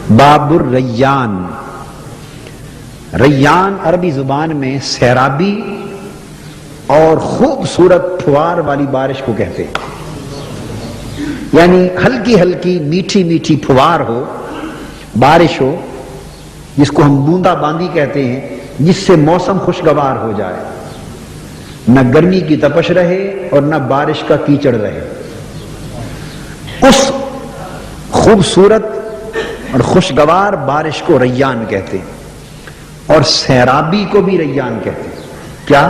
باب الریان. ریان عربی زبان میں سیرابی اور خوبصورت پھوار والی بارش کو کہتے ہیں. یعنی ہلکی ہلکی میٹھی میٹھی پھوار ہو، بارش ہو، جس کو ہم بوندا باندی کہتے ہیں، جس سے موسم خوشگوار ہو جائے، نہ گرمی کی تپش رہے اور نہ بارش کا کیچڑ رہے. اس خوبصورت اور خوشگوار بارش کو ریان کہتے ہیں. اور سیرابی کو بھی ریان کہتے ہیں. کیا؟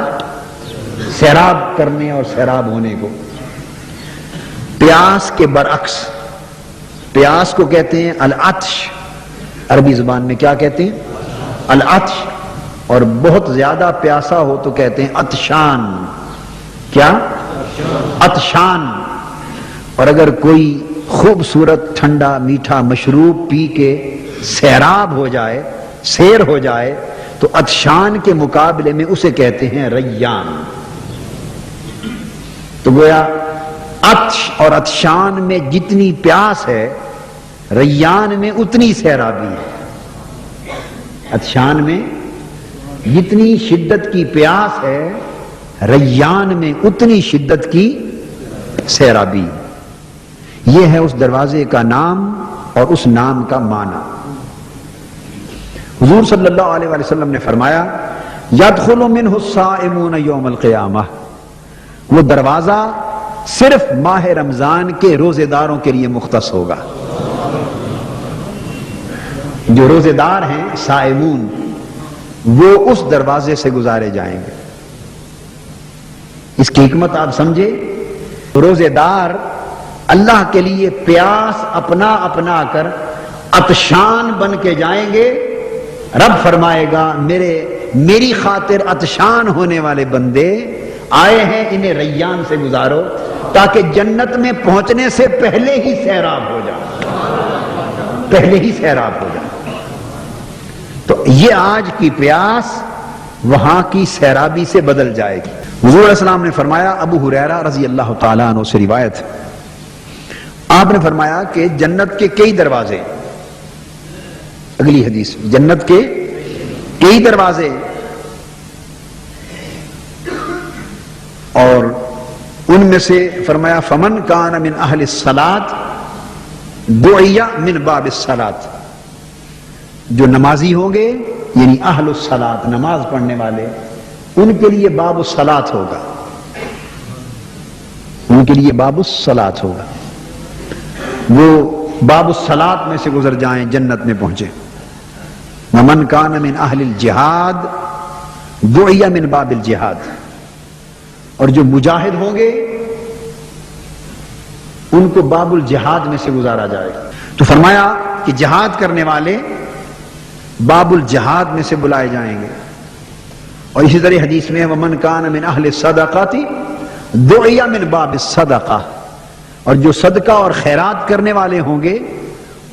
سیراب کرنے اور سیراب ہونے کو. پیاس کے برعکس، پیاس کو کہتے ہیں العطش. عربی زبان میں کیا کہتے ہیں؟ العطش. اور بہت زیادہ پیاسا ہو تو کہتے ہیں عطشان. کیا؟ عطشان. اور اگر کوئی خوبصورت ٹھنڈا میٹھا مشروب پی کے سیراب ہو جائے، سیر ہو جائے، تو عطشان کے مقابلے میں اسے کہتے ہیں ریان. تو گویا عطش اور عطشان میں جتنی پیاس ہے، ریان میں اتنی سیرابی ہے. عطشان میں جتنی شدت کی پیاس ہے، ریان میں اتنی شدت کی سیرابی. یہ ہے اس دروازے کا نام اور اس نام کا معنی. حضور صلی اللہ علیہ وسلم نے فرمایا یدخل منہ الصائمون یوم القیامہ. وہ دروازہ صرف ماہ رمضان کے روزے داروں کے لیے مختص ہوگا. جو روزے دار ہیں صائمون، وہ اس دروازے سے گزارے جائیں گے. اس کی حکمت آپ سمجھے. روزے دار اللہ کے لیے پیاس اپنا اپنا کر عطشان بن کے جائیں گے. رب فرمائے گا میری خاطر عطشان ہونے والے بندے آئے ہیں، انہیں ریان سے گزارو تاکہ جنت میں پہنچنے سے پہلے ہی سیراب ہو جائے، پہلے ہی سیراب ہو جائے. تو یہ آج کی پیاس وہاں کی سیرابی سے بدل جائے گی. حضور علیہ السلام نے فرمایا، ابو ہریرہ رضی اللہ تعالیٰ عنہ سے روایت، آپ نے فرمایا کہ جنت کے کئی دروازے، اگلی حدیث، جنت کے کئی دروازے، اور ان میں سے فرمایا فمن کان من اہل الصلاۃ دعی من باب الصلاۃ. جو نمازی ہوں گے یعنی اہل الصلاۃ، نماز پڑھنے والے، ان کے لیے باب الصلاۃ ہوگا، ان کے لیے باب الصلاۃ ہوگا. وہ باب الصلاۃ میں سے گزر جائیں، جنت میں پہنچے. ومن کان من اہل الجہاد دعی من باب الجہاد. اور جو مجاہد ہوں گے ان کو باب الجہاد میں سے گزارا جائے گا. تو فرمایا کہ جہاد کرنے والے باب الجہاد میں سے بلائے جائیں گے. اور اسی طرح حدیث میں ومن کان من اہل الصدقات دعی من باب الصدقہ. اور جو صدقہ اور خیرات کرنے والے ہوں گے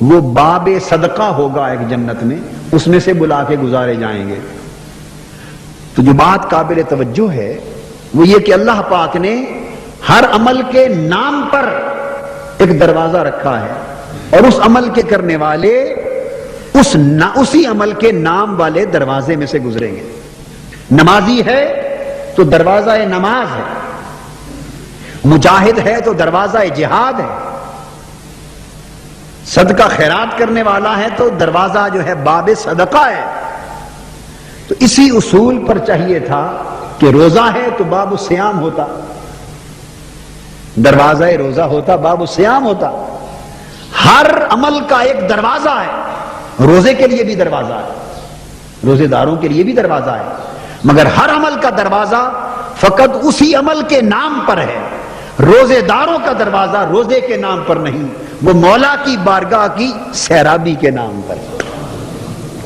وہ باب صدقہ ہوگا ایک جنت میں، اس میں سے بلا کے گزارے جائیں گے. تو جو بات قابل توجہ ہے وہ یہ کہ اللہ پاک نے ہر عمل کے نام پر ایک دروازہ رکھا ہے، اور اس عمل کے کرنے والے اسی عمل کے نام والے دروازے میں سے گزریں گے. نمازی ہے تو دروازہ نماز ہے، مجاہد ہے تو دروازہ جہاد ہے، صدقہ خیرات کرنے والا ہے تو دروازہ جو ہے باب صدقہ ہے. تو اسی اصول پر چاہیے تھا کہ روزہ ہے تو باب الصیام ہوتا، دروازہ روزہ ہوتا، باب الصیام ہوتا. ہر عمل کا ایک دروازہ ہے، روزے کے لیے بھی دروازہ ہے، روزے داروں کے لیے بھی دروازہ ہے، مگر ہر عمل کا دروازہ فقط اسی عمل کے نام پر ہے. روزے داروں کا دروازہ روزے کے نام پر نہیں، وہ مولا کی بارگاہ کی سیرابی کے نام پر،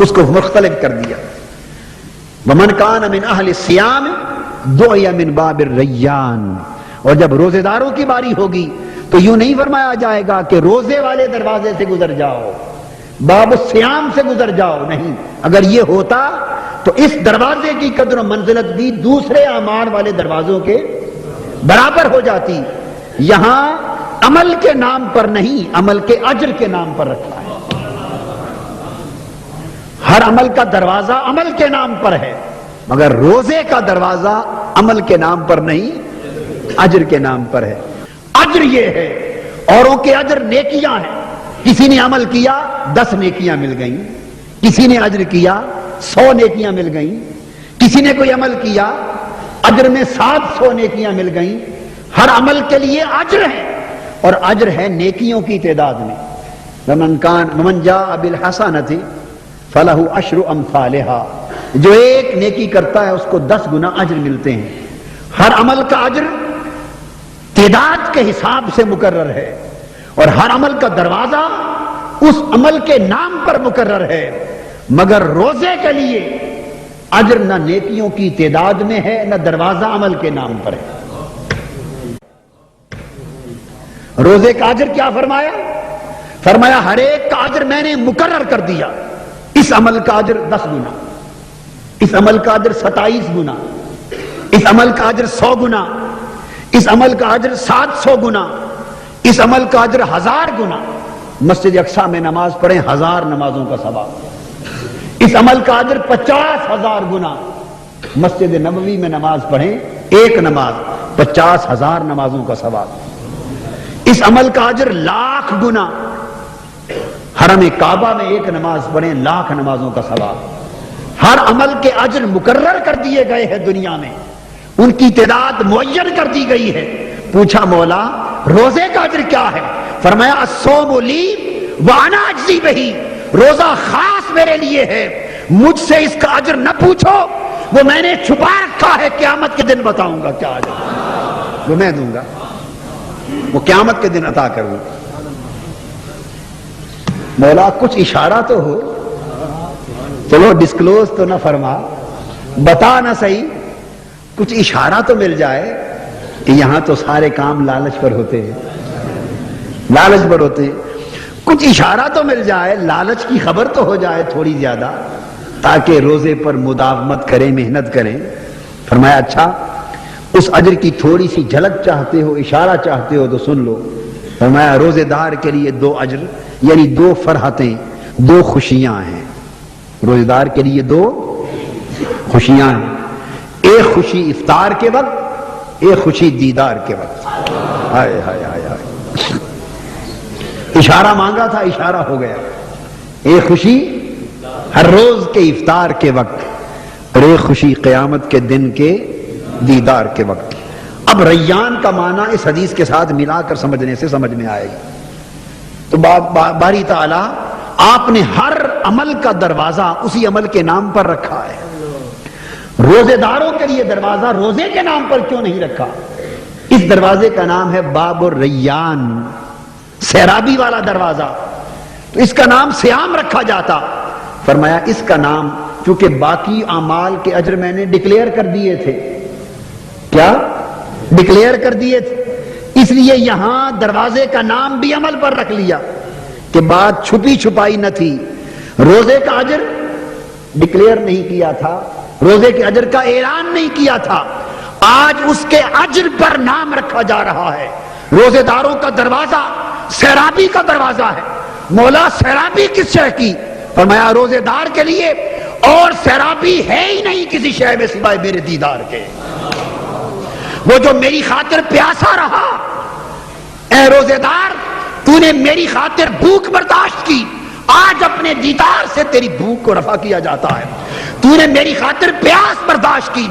اس کو مختلف کر دیا. ومن کان من اہل الصیام دعی من باب الریان. اور جب روزے داروں کی باری ہوگی تو یوں نہیں فرمایا جائے گا کہ روزے والے دروازے سے گزر جاؤ، باب الصیام سے گزر جاؤ. نہیں، اگر یہ ہوتا تو اس دروازے کی قدر و منزلت بھی دوسرے اعمال والے دروازوں کے برابر ہو جاتی. یہاں عمل کے نام پر نہیں، عمل کے اجر کے نام پر رکھا ہے. ہر عمل کا دروازہ عمل کے نام پر ہے، مگر روزے کا دروازہ عمل کے نام پر نہیں، اجر کے نام پر ہے۔ اجر یہ ہے، اوروں کے اجر نیکیاں ہیں، کسی نے عمل کیا 10 نیکیاں مل گئیں، کسی نے اجر کیا 100 نیکیاں مل گئیں، کسی نے کوئی عمل کیا اجر میں 700 نیکیاں مل گئیں۔ ہر عمل کے لیے اجر ہے، اور اجر ہے نیکیوں کی تعداد میں۔ ومن جاء بالحسنۃ فلہ عشر امثالها، جو ایک نیکی کرتا ہے اس کو 10 گنا اجر ملتے ہیں۔ ہر عمل کا اجر تعداد کے حساب سے مقرر ہے، اور ہر عمل کا دروازہ اس عمل کے نام پر مقرر ہے، مگر روزے کے لیے اجر نہ نیکیوں کی تعداد میں ہے، نہ دروازہ عمل کے نام پر ہے۔ روزے کا اجر کیا فرمایا؟ فرمایا ہر ایک کا اجر میں نے مقرر کر دیا، اس عمل کا اجر 10 گنا، اس عمل کا اجر 27 گنا، اس عمل کا اجر 100 گنا، اس عمل کا اجر 700 گنا، اس عمل کا اجر 1000 گنا۔ مسجد اقصی میں نماز پڑھیں 1000 نمازوں کا ثواب، اس عمل کا اجر 50,000 گنا۔ مسجد نبوی میں نماز پڑھیں ایک نماز 50,000 نمازوں کا ثواب، اس عمل کا اجر 1,00,000 گنا۔ حرم کعبہ میں ایک نماز پڑھیں 1,00,000 نمازوں کا ثواب۔ ہر عمل کے اجر مقرر کر دیے گئے ہیں دنیا میں، ان کی تعداد معین کر دی گئی ہے۔ پوچھا مولا روزے کا اجر کیا ہے؟ فرمایا الصوم لی وانا اجزی بہی، روزہ خاص میرے لیے ہے، مجھ سے اس کا اجر نہ پوچھو، وہ میں نے چھپا رکھا ہے، قیامت کے دن بتاؤں گا کیا اجر، وہ میں دوں گا، وہ قیامت کے دن عطا کروں۔ مولا کچھ اشارہ تو ہو، چلو ڈسکلوز تو نہ فرما، بتا نہ صحیح، کچھ اشارہ تو مل جائے کہ یہاں تو سارے کام لالچ پر ہوتے ہیں، لالچ پر ہوتے ہیں، کچھ اشارہ تو مل جائے، لالچ کی خبر تو ہو جائے تھوڑی زیادہ، تاکہ روزے پر مداومت کریں، محنت کریں۔ فرمایا اچھا اس اجر کی تھوڑی سی جھلک چاہتے ہو، اشارہ چاہتے ہو تو سن لو۔ فرمایا روزے دار کے لیے 2 اجر، یعنی 2 فرحتیں، 2 خوشیاں ہیں۔ روزے دار کے لیے 2 خوشیاں ہیں، ایک خوشی افطار کے وقت، ایک خوشی دیدار کے وقت۔ ہائے ہائے ہائے ہائے، اشارہ مانگا تھا، اشارہ ہو گیا۔ ایک خوشی ہر روز کے افطار کے وقت، اور ایک خوشی قیامت کے دن کے دیدار کے وقت۔ اب ریان کا معنی اس حدیث کے ساتھ ملا کر سمجھنے سے سمجھ میں آئے گا۔ تو باری تعالیٰ آپ نے ہر عمل کا دروازہ اسی عمل کے نام پر رکھا ہے۔ روزے داروں کے لیے دروازہ روزے کے نام پر کیوں نہیں رکھا؟ اس دروازے کا نام ہے باب الریان، سیرابی والا دروازہ، تو اس کا نام سیام رکھا جاتا۔ فرمایا اس کا نام چونکہ باقی اعمال کے اجر میں نے ڈکلیئر کر دیے تھے، کیا ڈکلیئر کر دیے تھے، اس لیے یہاں دروازے کا نام بھی عمل پر رکھ لیا کہ بات چھپی چھپائی نہ تھی۔ روزے کا اجر ڈکلیئر نہیں کیا تھا، روزے کے اجر کا اعلان نہیں کیا تھا، آج اس کے اجر پر نام رکھا جا رہا ہے۔ روزے داروں کا دروازہ سیرابی کا دروازہ ہے۔ مولا سیرابی کس شے کی؟ فرمایا روزے دار کے لیے، اور سیرابی ہے ہی نہیں کسی شے میں سوائے میرے دیدار کے۔ وہ جو میری خاطر پیاسا رہا، اے روزے دار تو نے میری خاطر بھوک برداشت کی، آج اپنے دیدار سے تیری بھوک کو رفع کیا جاتا ہے۔ تو نے میری خاطر پیاس برداشت کی،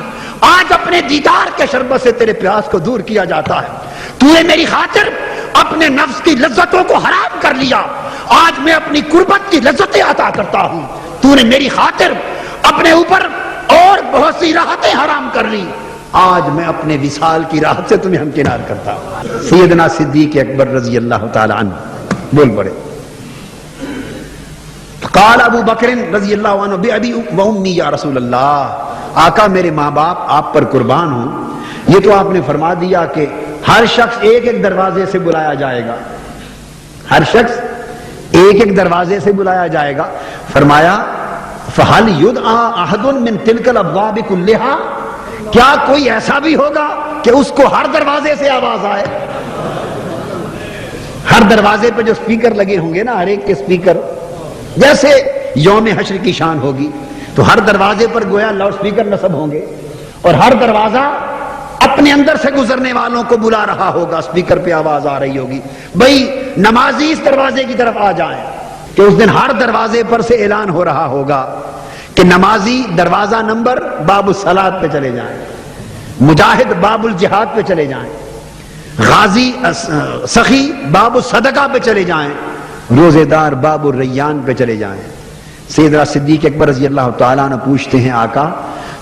آج اپنے دیدار کے شربت سے تیرے پیاس کو دور کیا جاتا ہے۔ تو نے میری خاطر اپنے نفس کی لذتوں کو حرام کر لیا، آج میں اپنی قربت کی لذتیں عطا کرتا ہوں۔ تو نے میری خاطر اپنے اوپر اور بہت سی راحتیں حرام کر لی، آج میں اپنے وصال کی راحت سے تمہیں ہمکنار کرتا ہوں۔ سیدنا صدیق اکبر رضی اللہ تعالی عنہ بول پڑے، قال ابو بکر رضی اللہ عنہ بأبی و امی یا رسول اللہ، آقا میرے ماں باپ آپ پر قربان ہوں۔ یہ تو آپ نے فرما دیا کہ ہر شخص ایک ایک دروازے سے بلایا جائے گا، ہر شخص ایک ایک دروازے سے بلایا جائے گا۔ فرمایا فَهَلْ يُدْعَى أَحَدٌ مِّن تِلْكَ الْأَبْوَابِ كُلِّهَا، کیا کوئی ایسا بھی ہوگا کہ اس کو ہر دروازے سے آواز آئے؟ ہر دروازے پہ جو سپیکر لگے ہوں گے نا، ہر ایک کے سپیکر، جیسے یوم حشر کی شان ہوگی. تو ہر دروازے پر گویا لاؤڈ سپیکر نصب ہوں گے اور ہر دروازہ اپنے اندر سے گزرنے والوں کو بلا رہا ہوگا. سپیکر پہ آواز آ رہی ہوگی, بھئی نمازی اس دروازے کی طرف آ جائیں. کہ اس دن ہر دروازے پر سے اعلان ہو رہا ہوگا کہ نمازی دروازہ نمبر باب الصلاۃ پہ چلے جائیں, مجاہد باب الجہاد پہ چلے جائیں, غازی سخی باب الصدقہ پہ چلے جائیں, روزے دار باب الریان پہ چلے جائیں. سیدنا صدیق اکبر رضی اللہ تعالیٰ عنہ پوچھتے ہیں آقا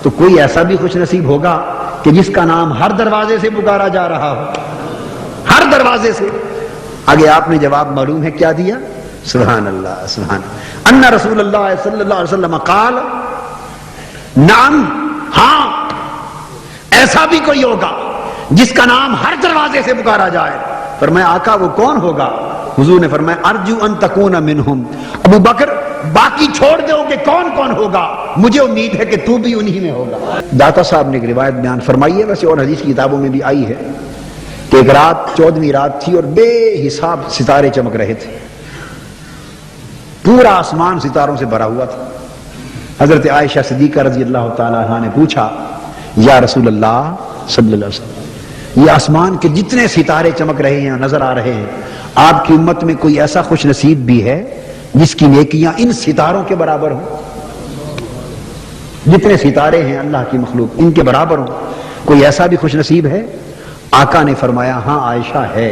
تو کوئی ایسا بھی خوش نصیب ہوگا کہ جس کا نام ہر دروازے سے پکارا جا رہا ہو, ہر دروازے سے؟ آگے آپ نے جواب معلوم ہے کیا دیا؟ سبحان اللہ سبحان اللہ. ان رسول اللہ صلی اللہ علیہ وسلم قال, نعم ہاں ایسا بھی کوئی ہوگا جس کا نام ہر دروازے سے پکارا جائے. فرمایا آقا وہ کون ہوگا؟ حضور نے فرمایا ارجو ان تکون منہم. ابو بکر باقی چھوڑ دو کہ کون کون ہوگا, مجھے امید ہے کہ تو بھی انہی میں ہوگا. داتا صاحب نے ایک روایت بیان فرمائی ہے, ویسے اور حدیث کی کتابوں میں بھی آئی ہے, کہ ایک رات 14ویں رات تھی اور بے حساب ستارے چمک رہے تھے, پورا آسمان ستاروں سے بھرا ہوا تھا. حضرت عائشہ صدیقہ رضی اللہ تعالیٰ عنہ نے پوچھا یا رسول اللہ صلی اللہ علیہ وسلم, یہ آسمان کے جتنے ستارے چمک رہے ہیں نظر آ رہے ہیں, آپ کی امت میں کوئی ایسا خوش نصیب بھی ہے جس کی نیکیاں ان ستاروں کے برابر ہوں؟ جتنے ستارے ہیں اللہ کی مخلوق ان کے برابر ہوں, کوئی ایسا بھی خوش نصیب ہے؟ آقا نے فرمایا ہاں عائشہ ہے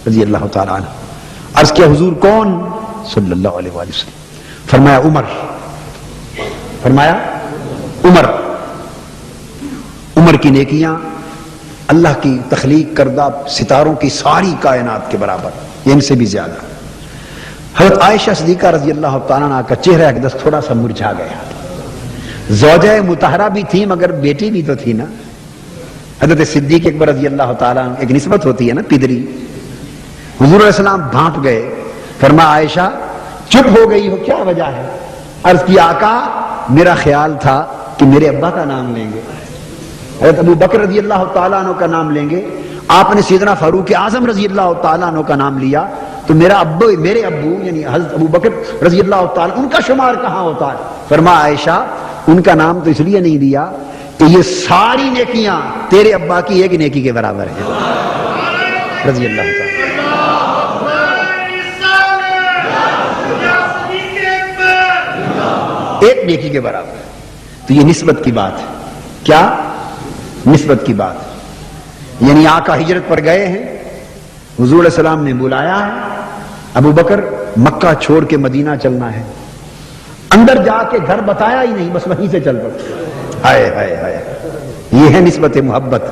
رضی اللہ تعالیٰ عنہ. عرض کیا حضور کون؟ صلی اللہ علیہ وآلہ وسلم. فرمایا عمر. فرمایا عمر. عمر کی نیکیاں اللہ کی تخلیق کردہ ستاروں کی ساری کائنات کے برابر, یہ ان سے بھی زیادہ. حضرت عائشہ صدیقہ رضی اللہ تعالیٰ عنہ کا چہرہ ایک دس تھوڑا سا مرجھا گیا. زوجہ مطہرہ بھی تھی مگر بیٹی بھی تو تھی نا. حضرت صدیق اکبر رضی اللہ تعالیٰ عنہ ایک نسبت ہوتی ہے نا, پدری. حضور علیہ السلام بھانپ گئے. فرمایا عائشہ چپ ہو گئی ہو, کیا وجہ ہے؟ عرض کی آقا میرا خیال تھا کہ میرے ابا کا نام لیں گے, حضرت ابو بکر رضی اللہ تعالیٰ عنہ کا نام لیں گے. آپ نے سیدنا فاروق اعظم رضی اللہ تعالیٰ عنہ کا نام لیا تو میرے ابو یعنی حضرت ابو بکر رضی اللہ تعالیٰ ان کا شمار کہاں ہوتا ہے؟ فرمایا عائشہ ان کا نام تو اس لیے نہیں دیا کہ یہ ساری نیکیاں تیرے ابا کی ایک نیکی کے برابر ہیں رضی اللہ تعالیٰ. ایک نیکی کے برابر. تو یہ نسبت کی بات ہے. کیا نسبت کی بات؟ یعنی آقا ہجرت پر گئے ہیں, حضور علیہ السلام نے بلایا ہے, ابو بکر مکہ چھوڑ کے مدینہ چلنا ہے, اندر جا کے گھر بتایا ہی نہیں, بس وہیں سے چل پڑے. ہائے ہائے ہائے, یہ ہے نسبت محبت.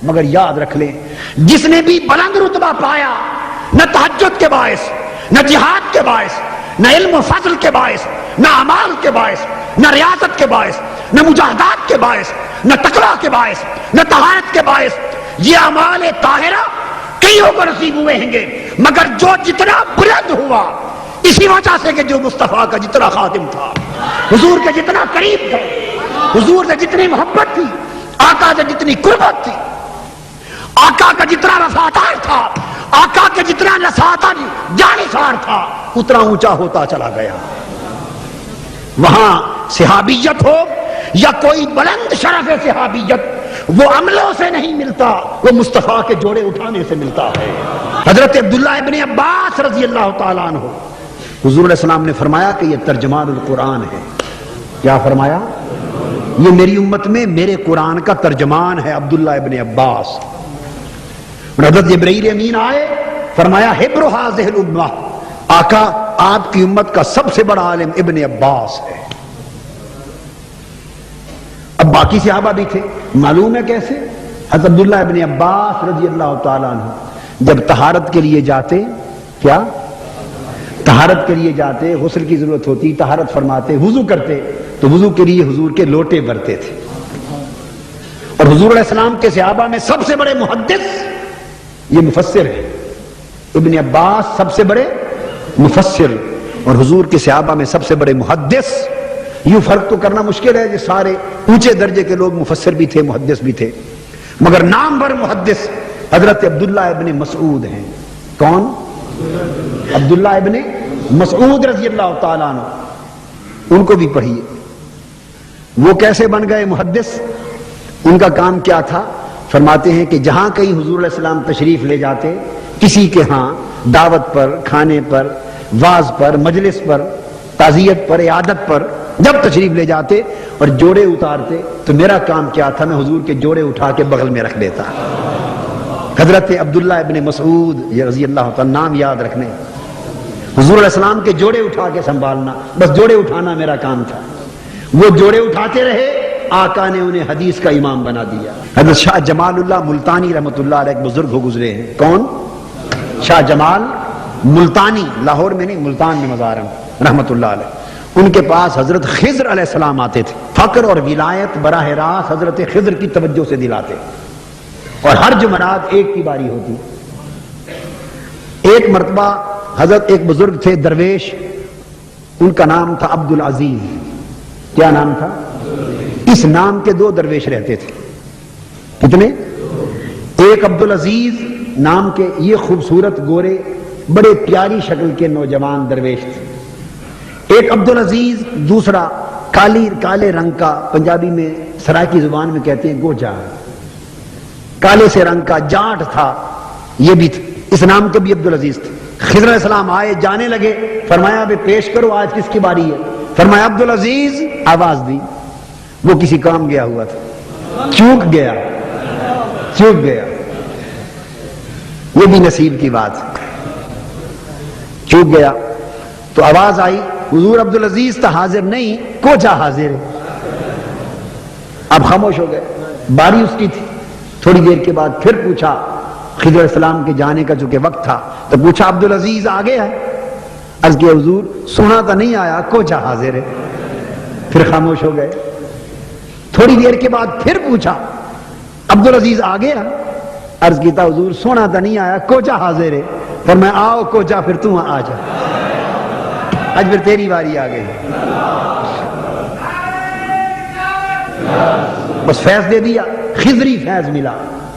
مگر یاد رکھ لیں جس نے بھی بلند رتبہ پایا, نہ تہجد کے باعث, نہ جہاد کے باعث, نہ علم و فضل کے باعث, نہ اعمال کے باعث, نہ ریاضت کے باعث, نہ مجاہدات کے باعث, نہ تقویٰ کے باعث, نہ طہارت کے باعث, یہ اعمال طاہرہ کئیوں کو نصیب ہوئے ہیں گے. مگر جو جتنا بلند ہوا اسی وجہ سے کہ جو مصطفیٰ کا جتنا خادم تھا, حضور کے جتنا قریب تھا, حضور سے جتنی محبت تھی, آقا سے جتنی قربت تھی, آقا کا جتنا وفادار تھا, آقا کے جتنا نصاتا جانثار تھا, اتنا اونچا ہوتا چلا گیا. وہاں صحابیت ہو یا کوئی بلند شرف صحابیت, وہ عملوں سے نہیں ملتا, وہ مصطفیٰ کے جوڑے اٹھانے سے ملتا ہے. حضرت عبداللہ ابن عباس رضی اللہ تعالیٰ عنہ, حضور علیہ السلام نے فرمایا کہ یہ ترجمان القرآن ہے. کیا فرمایا؟ یہ میری امت میں میرے قرآن کا ترجمان ہے عبداللہ ابن عباس. حضرت جبرائیل امین آئے, فرمایا حبر ھذہ الامہ, آقا آپ کی امت کا سب سے بڑا عالم ابن عباس ہے. اب باقی صحابہ بھی تھے, معلوم ہے کیسے؟ حضرت عبداللہ ابن عباس رضی اللہ تعالیٰ عنہ جب طہارت کے لیے جاتے, کیا طہارت کے لیے جاتے, غسل کی ضرورت ہوتی, طہارت فرماتے, وضو کرتے, تو وضو کے لیے حضور کے لوٹے بھرتے تھے. اور حضور علیہ السلام کے صحابہ میں سب سے بڑے محدث یہ مفسر ہے. ابن عباس سب سے بڑے مفسر اور حضور کے صحابہ میں سب سے بڑے محدث. یوں فرق تو کرنا مشکل ہے کہ سارے اونچے درجے کے لوگ مفسر بھی تھے, محدث بھی تھے, مگر نام بھر محدث حضرت عبداللہ ابن مسعود ہیں. کون؟ عبداللہ ابن مسعود رضی اللہ تعالیٰ عنہ. ان کو بھی پڑھیے. وہ کیسے بن گئے محدث؟ ان کا کام کیا تھا؟ فرماتے ہیں کہ جہاں کہیں حضور علیہ السلام تشریف لے جاتے، کسی کے ہاں دعوت پر، کھانے پر، واز پر، مجلس پر، تعزیت پر، عیادت پر جب تشریف لے جاتے اور جوڑے اتارتے تو میرا کام کیا تھا؟ میں حضور کے جوڑے اٹھا کے بغل میں رکھ لیتا. حضرت عبداللہ ابن مسعود یہ رضی اللہ تعالیٰ، نام یاد رکھنے، حضور علیہ السلام کے جوڑے اٹھا کے سنبھالنا، بس جوڑے اٹھانا میرا کام تھا. وہ جوڑے اٹھاتے رہے، آقا نے انہیں حدیث کا امام بنا دیا. حضرت شاہ جمال اللہ ملتانی رحمۃ اللہ علیہ ایک بزرگ ہو گزرے ہیں. کون؟ شاہ جمال ملتانی، لاہور میں نہیں، ملتان میں مزار ہیں رحمۃ اللہ علیہ. ان کے پاس حضرت خضر علیہ السلام آتے تھے. فقر اور ولایت براہ راست حضرت خضر کی توجہ سے دلاتے، اور ہر جمعرات ایک کی باری ہوتی. ایک مرتبہ حضرت ایک بزرگ تھے درویش، ان کا نام تھا عبد العزیز. کیا نام تھا؟ اس نام کے دو درویش رہتے تھے. کتنے؟ ایک عبد العزیز نام کے یہ خوبصورت گورے بڑے پیاری شکل کے نوجوان درویش تھے. ایک عبد العزیز دوسرا کالے رنگ کا، پنجابی میں سرائکی زبان میں کہتے ہیں گوجا، کالے سے رنگ کا جاٹ تھا. یہ بھی تھا، اس نام کے بھی عبد العزیز تھے. خضر علیہ السلام آئے، جانے لگے، فرمایا ابھی پیش کرو آج کس کی باری ہے؟ فرمایا عبد العزیز. آواز دی. وہ کسی کام گیا ہوا تھا، چوک گیا. یہ بھی نصیب کی بات. چوک گیا تو آواز آئی، حضور عبد العزیز تو حاضر نہیں، کوچا حاضر ہے. اب خاموش ہو گئے. باری اس کی تھی. تھوڑی دیر کے بعد پھر پوچھا، خضر علیہ السلام کے جانے کا چونکہ وقت تھا تو پوچھا عبد العزیز آ گیا ہے؟ عرض کیا حضور سنا تو نہیں آیا، کوچا حاضر ہے. پھر خاموش ہو گئے. تھوڑی دیر کے بعد پھر پوچھا عبد العزیز آ گیا؟ عرض کیتا حضور سونا تو نہیں آیا، کوچا حاضر ہے. پر میں آؤ کوچا، پھر تم آ جا، آج پھر تیری باری آ گئی. بس فیض دے دیا، خضری فیض ملا.